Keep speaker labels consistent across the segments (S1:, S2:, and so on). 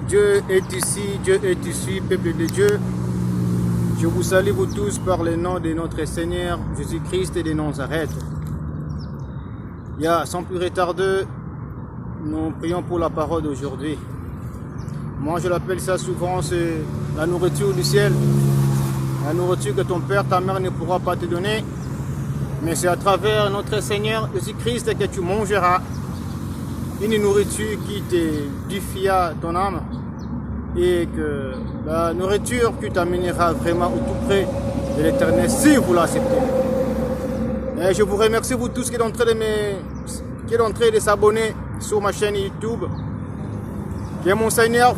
S1: Dieu est ici, Dieu est ici, peuple de Dieu. Je vous salue vous tous par le nom de notre Seigneur Jésus-Christ et de Nazareth. Sans plus retarder, nous prions pour la parole d'aujourd'hui. Moi je l'appelle ça souvent, c'est la nourriture du ciel. La nourriture que ton père, ta mère ne pourra pas te donner. Mais c'est à travers notre Seigneur Jésus-Christ que tu mangeras une nourriture qui t'édifiera ton âme et que la nourriture qui t'amènera vraiment au tout près de l'éternel si vous l'acceptez. Et je vous remercie vous tous qui êtes en train de s'abonner sur ma chaîne YouTube. Que mon Seigneur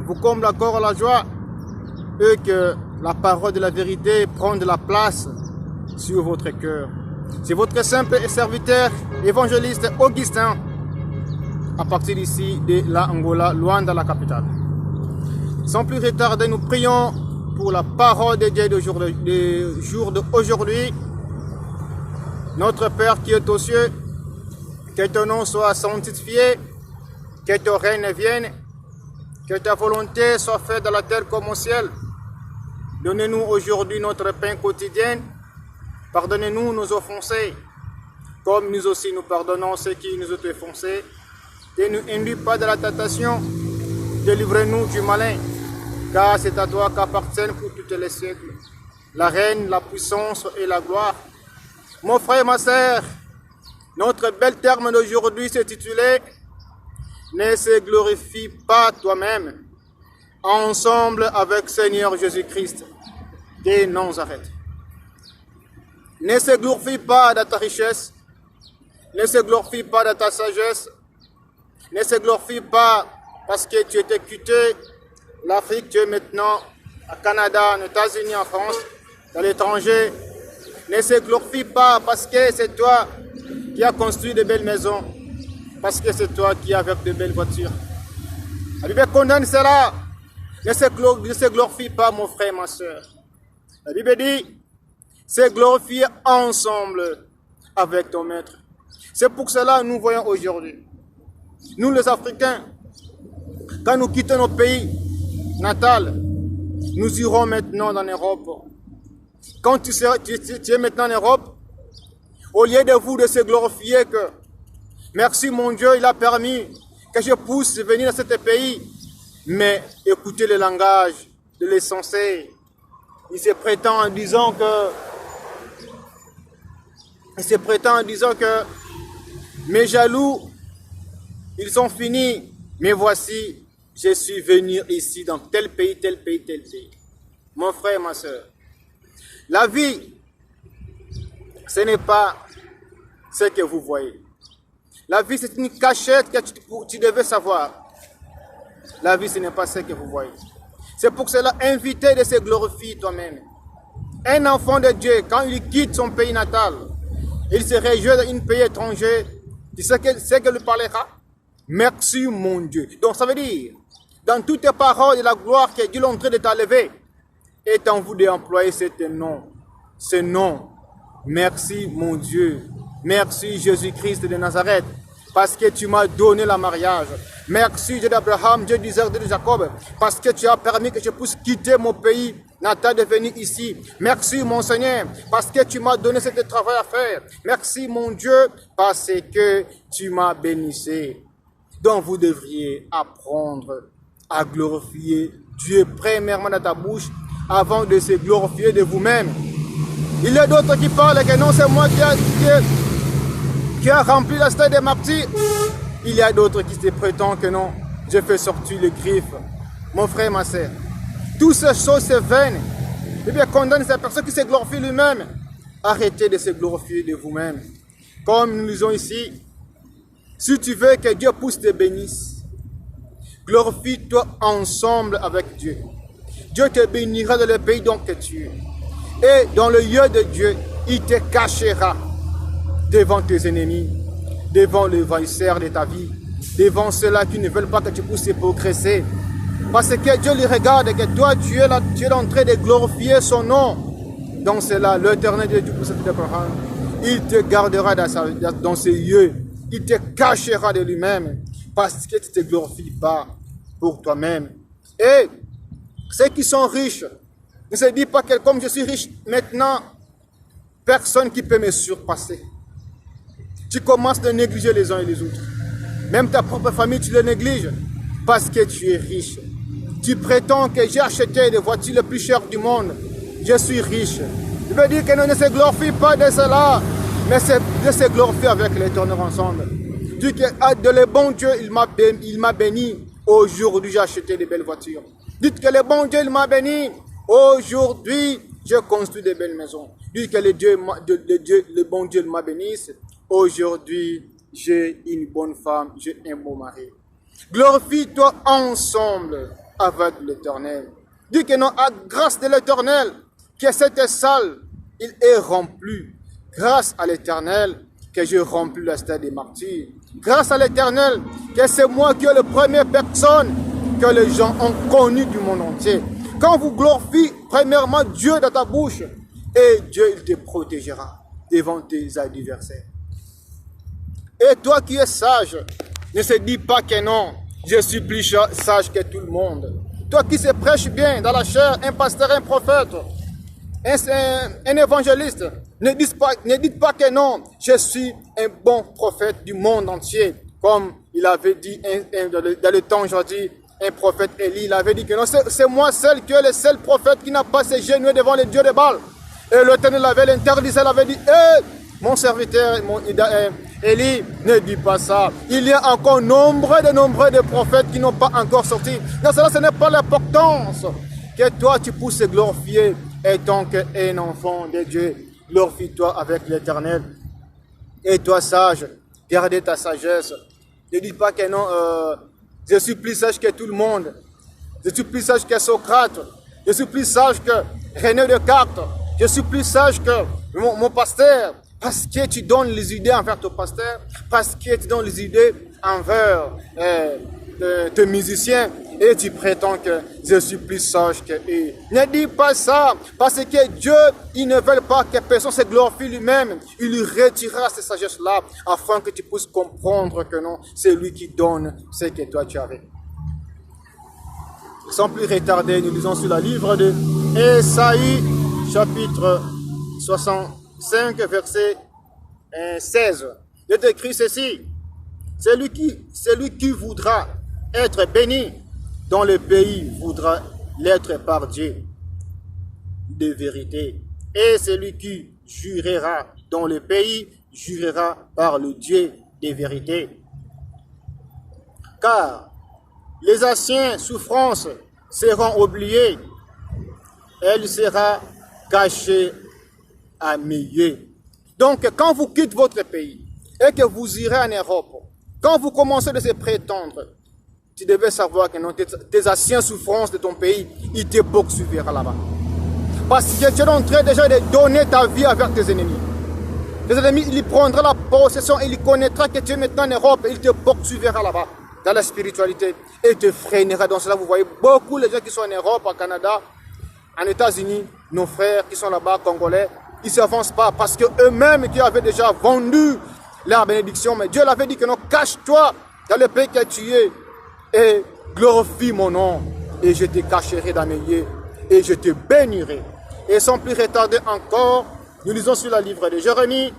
S1: vous comble encore la joie et que la parole de la vérité prenne de la place sur votre cœur. C'est votre simple serviteur, évangéliste Augustin, à partir d'ici de la Angola, loin de la capitale. Sans plus retarder, nous prions pour la parole de Dieu du jour d'aujourd'hui. Notre Père qui est aux cieux, que ton nom soit sanctifié, que ton règne vienne, que ta volonté soit faite dans la terre comme au ciel. Donnez-nous aujourd'hui notre pain quotidien. Pardonnez-nous nos offensés, comme nous aussi nous pardonnons ceux qui nous ont offensés. Et ne nous induis pas dans la tentation, délivrez-nous du malin, car c'est à toi qu'appartiennent pour tous les siècles la reine, la puissance et la gloire. Mon frère, ma sœur, notre bel terme d'aujourd'hui s'est titulé « Ne se glorifie pas toi-même, ensemble avec Seigneur Jésus-Christ de Nazareth. » Ne se glorifie pas de ta richesse, ne se glorifie pas de ta sagesse, ne se glorifie pas parce que tu étais quitté l'Afrique, tu es maintenant au Canada, aux États-Unis, en France, dans l'étranger. Ne se glorifie pas parce que c'est toi qui as construit de belles maisons, parce que c'est toi qui as avec de belles voitures. La Bible condamne cela. Ne se glorifie pas, mon frère, ma soeur. La Bible dit, c'est glorifier ensemble avec ton maître. C'est pour cela que nous voyons aujourd'hui. Nous les Africains, quand nous quittons nos pays natals, nous irons maintenant en Europe. Quand tu es maintenant en Europe, au lieu de vous de se glorifier que merci mon Dieu, il a permis que je puisse venir dans ce pays, mais écoutez le langage de l'essentiel. Il se prétend en disant que mes jaloux, ils sont finis, mais voici, je suis venu ici dans tel pays, tel pays, tel pays. Mon frère, ma soeur, la vie, ce n'est pas ce que vous voyez. La vie, c'est une cachette que tu devais savoir. La vie, ce n'est pas ce que vous voyez. C'est pour cela, invité de se glorifier toi-même. Un enfant de Dieu, quand il quitte son pays natal, il se réjouit dans un pays étranger. Tu sais que lui parlera? Merci mon Dieu. Donc ça veut dire, dans toutes tes paroles de la gloire que Dieu est en train de t'enlever, est en vous d'employer ce nom. Merci mon Dieu. Merci Jésus-Christ de Nazareth. Parce que tu m'as donné le mariage. Merci Dieu d'Abraham, Dieu d'Isaac, Dieu de Jacob. Parce que tu as permis que je puisse quitter mon pays natal de venir ici. Merci mon Seigneur, parce que tu m'as donné ce travail à faire. Merci mon Dieu, parce que tu m'as béni. Donc vous devriez apprendre à glorifier Dieu premièrement dans ta bouche, avant de se glorifier de vous-même. Il y a d'autres qui parlent que non, c'est moi qui a rempli la stade des martyrs. Il y a d'autres qui se prétendent que non, je fais sortir les griffes. Mon frère, ma soeur, toutes ces choses, c'est vaines. Eh bien, condamne cette personne qui se glorifie lui-même. Arrêtez de se glorifier de vous-même. Comme nous lisons ici, si tu veux que Dieu puisse te bénisse, glorifie-toi ensemble avec Dieu. Dieu te bénira dans le pays dont tu es. Et dans le lieu de Dieu, il te cachera devant tes ennemis, devant les envahisseurs de ta vie, devant ceux-là qui ne veulent pas que tu puisses progresser. Parce que Dieu les regarde et que toi, tu es en train de glorifier son nom. Donc c'est là, l'Éternel Dieu du prophète d'Abraham, il te gardera dans ses yeux, il te cachera de lui-même. parce que tu ne te glorifies pas pour toi-même. Et ceux qui sont riches, ne se disent pas que comme je suis riche maintenant, personne qui peut me surpasser. Tu commences à négliger les uns et les autres. Même ta propre famille, tu le négliges parce que tu es riche. Tu prétends que j'ai acheté les voitures les plus chères du monde. Je suis riche. Je veux dire que nous ne se glorifie pas de cela, mais de se glorifier avec l'Éternel ensemble. Dis que le bon Dieu, il m'a béni. Aujourd'hui, j'ai acheté des belles voitures. Dites que le bon Dieu, il m'a béni. Aujourd'hui, je construis des belles maisons. Dites que le bon Dieu m'a béni. Aujourd'hui, j'ai une bonne femme, j'ai un bon mari. Glorifie-toi ensemble avec l'Éternel. Dis que non, à grâce de l'Éternel, que cette salle, il est remplie. Grâce à l'Éternel, que j'ai rempli la stade des martyrs. Grâce à l'Éternel, que c'est moi qui est la première personne que les gens ont connue du monde entier. Quand vous glorifiez premièrement Dieu dans ta bouche, et Dieu il te protégera devant tes adversaires. Et toi qui es sage, ne se dis pas que non, je suis plus sage que tout le monde. Toi qui se prêche bien dans la chair, un pasteur, un prophète, un évangéliste, ne dites pas que non, je suis un bon prophète du monde entier. Comme il avait dit dans le temps aujourd'hui, un prophète Élie, il avait dit que non, c'est moi seul qui est le seul prophète qui n'a pas ses genoux devant les dieux de Baal. Et l'Éternel avait l'interdit, il avait dit, mon serviteur, Élie, ne dis pas ça. Il y a encore nombreux de prophètes qui n'ont pas encore sorti. Non, cela, ce n'est pas l'importance que toi, tu puisses te glorifier étant qu'un enfant de Dieu. Glorifie-toi avec l'Éternel. Et toi, sage, gardez ta sagesse. Ne dis pas que non, je suis plus sage que tout le monde. Je suis plus sage que Socrate. Je suis plus sage que René Descartes. Je suis plus sage que mon pasteur. Parce que tu donnes les idées envers ton pasteur, parce que tu donnes les idées envers tes musiciens, et tu prétends que je suis plus sage que eux. Ne dis pas ça, parce que Dieu, il ne veut pas que personne se glorifie lui-même. Il lui retirera cette sagesse-là, afin que tu puisses comprendre que non, c'est lui qui donne ce que toi tu avais. Sans plus retarder, nous lisons sur le livre de Ésaïe, chapitre 65, verset 16. Il est écrit ceci. Celui qui voudra être béni dans le pays voudra l'être par Dieu de vérité. Et celui qui jurera dans le pays jurera par le Dieu de vérité. Car les anciennes souffrances seront oubliées. Elle sera cachée à mes yeux. Donc, quand vous quittez votre pays et que vous irez en Europe, quand vous commencez de se prétendre, tu devais savoir que non, tes anciennes souffrances de ton pays, ils te poursuivront là-bas. Parce que tu es en train déjà de donner ta vie avec tes ennemis. Tes ennemis, ils prendront la possession et ils connaîtront que tu es maintenant en Europe et ils te poursuivront là-bas, dans la spiritualité, et te freinera dans cela. Vous voyez beaucoup de gens qui sont en Europe, au Canada, en États-Unis, nos frères qui sont là-bas, Congolais, ils ne s'avancent pas parce qu'eux-mêmes qui avaient déjà vendu leur bénédiction, mais Dieu l'avait dit que non, cache-toi dans le pays que tu es et glorifie mon nom et je te cacherai dans mes yeux et je te bénirai. Et sans plus retarder encore, nous lisons sur le livre de Jérémie,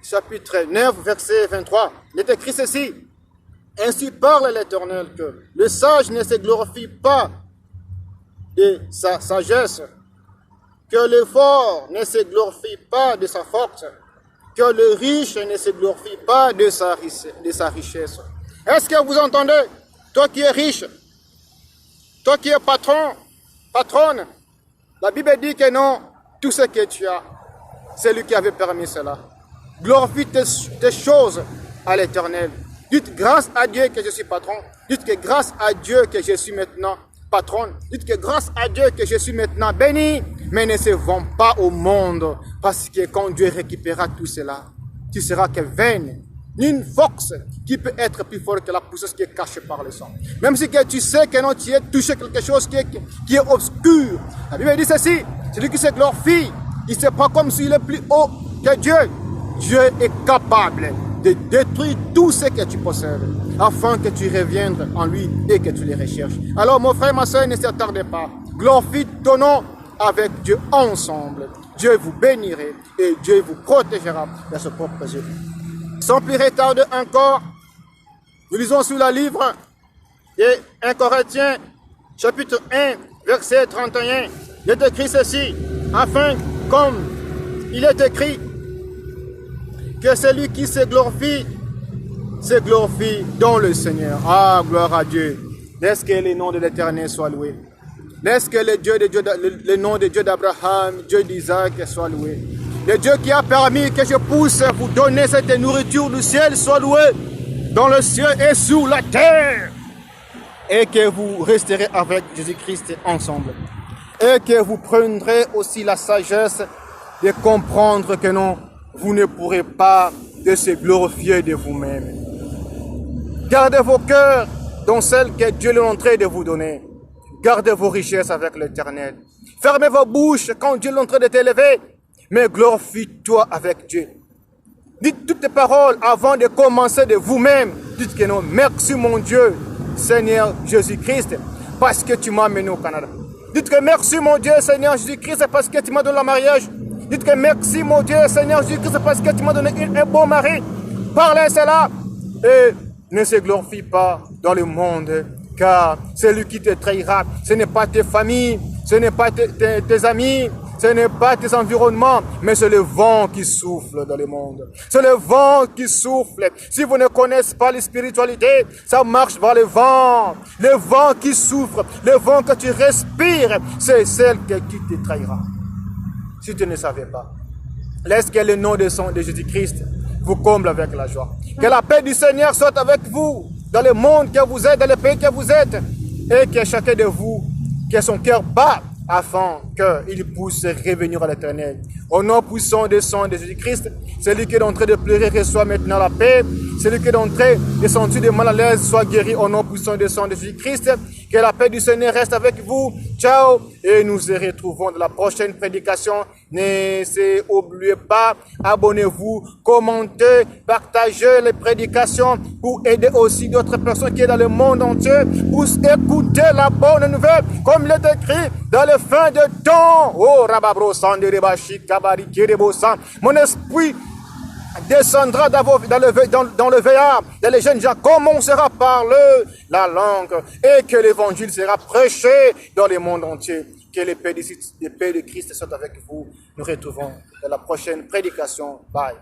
S1: chapitre 9, verset 23. Il est écrit ceci. Ainsi parle l'Éternel que le sage ne se glorifie pas de sa sagesse, que le fort ne se glorifie pas de sa force, que le riche ne se glorifie pas de sa richesse. Est-ce que vous entendez? Toi qui es riche, toi qui es patronne, la Bible dit que non, tout ce que tu as, c'est lui qui avait permis cela. Glorifie tes choses à l'Éternel. Dites grâce à Dieu que je suis patron. Dites que grâce à Dieu que je suis maintenant patronne. Dites que grâce à Dieu que je suis maintenant béni. Mais ne se vends pas au monde. Parce que quand Dieu récupérera tout cela, tu seras que vaine. Une force qui peut être plus forte que la puissance qui est cachée par le sang. Même si que tu sais que non, tu es touché quelque chose qui est obscur. La Bible dit ceci. Celui qui se glorifie, il se prend comme s'il est plus haut que Dieu. Dieu est capable de détruire tout ce que tu possèdes, afin que tu reviennes en lui et que tu les recherches. Alors mon frère, ma soeur, ne s'attardez pas. Glorifie ton nom avec Dieu ensemble. Dieu vous bénira et Dieu vous protégera de ses propres yeux. Sans plus retarder encore, nous lisons sur le livre de 1 Corinthiens, chapitre 1, verset 31. Il est écrit ceci, afin, comme il est écrit, que celui qui se glorifie dans le Seigneur. Ah, gloire à Dieu. Laisse que le nom de l'Éternel soit loué. Laisse que le nom de Dieu d'Abraham, Dieu d'Isaac soit loué. Le Dieu qui a permis que je puisse vous donner cette nourriture du ciel soit loué dans le ciel et sur la terre. Et que vous resterez avec Jésus-Christ ensemble. Et que vous prendrez aussi la sagesse de comprendre que non, vous ne pourrez pas de se glorifier de vous-même. Gardez vos cœurs dans celles que Dieu est en train de vous donner. Gardez vos richesses avec l'Éternel. Fermez vos bouches quand Dieu est en train de t'élever, mais glorifie-toi avec Dieu. Dites toutes les paroles avant de commencer de vous-même. Dites que non, merci mon Dieu, Seigneur Jésus-Christ, parce que tu m'as amené au Canada. Dites que merci mon Dieu, Seigneur Jésus-Christ, parce que tu m'as donné le mariage. Dites que merci mon Dieu, Seigneur Jésus-Christ, parce que tu m'as donné un bon mari. Parlez cela et ne se glorifie pas dans le monde, car celui qui te trahira, ce n'est pas tes familles, ce n'est pas tes amis, ce n'est pas tes environnements, mais c'est le vent qui souffle dans le monde. C'est le vent qui souffle. Si vous ne connaissez pas la spiritualité, ça marche par le vent. Le vent qui souffle, le vent que tu respires, c'est celle qui te trahira. Si tu ne savais pas, laisse que le nom de Jésus-Christ vous comble avec la joie. Que la paix du Seigneur soit avec vous, dans le monde que vous êtes, dans le pays que vous êtes, et que chacun de vous, que son cœur bat, afin qu'il puisse revenir à l'Éternel. Au nom puissant des sang de Jésus-Christ, celui qui est en train de pleurer reçoit maintenant la paix. Celui qui est en train de sentir des mal à l'aise soit guéri au nom puissant des sang de Jésus-Christ. Que la paix du Seigneur reste avec vous. Ciao. Et nous nous retrouvons dans la prochaine prédication. N'oubliez pas, abonnez-vous, commentez, partagez les prédications pour aider aussi d'autres personnes qui sont dans le monde entier pour écouter la bonne nouvelle comme il est écrit dans le fin de temps. Oh, Rababro Sanderebashi Kabari Kirebosan. Mon esprit descendra dans le veillard, et les jeunes gens commencera par la langue, et que l'évangile sera prêché dans le monde entier. Que les paix de Christ soient avec vous. Nous retrouvons dans la prochaine prédication. Bye.